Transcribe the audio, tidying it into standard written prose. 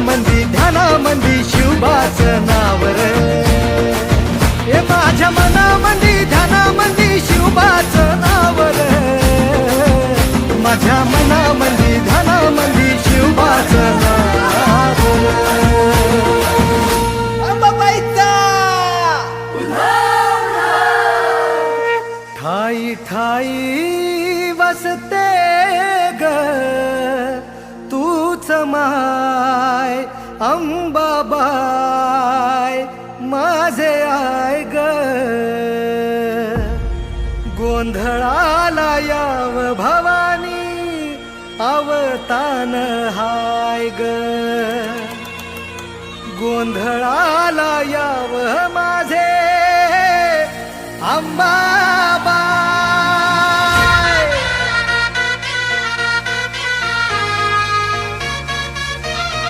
मनामंदी ध्यानामंदी शिवबाचं नाव रे. हे माझ्या मनामंदी ध्यानामंदी शिवबाचं नाव रे. माझ्या मनामंदी ध्यानामंदी शिवबाचं नाव रे. अंबाबाईचा ठाई ठाई वसते ग तूच माय अंबाबाई माझे आय ग. गोंधळाला याव भवानी अवतान हाय ग. गोंधळाला याव माझे अंबा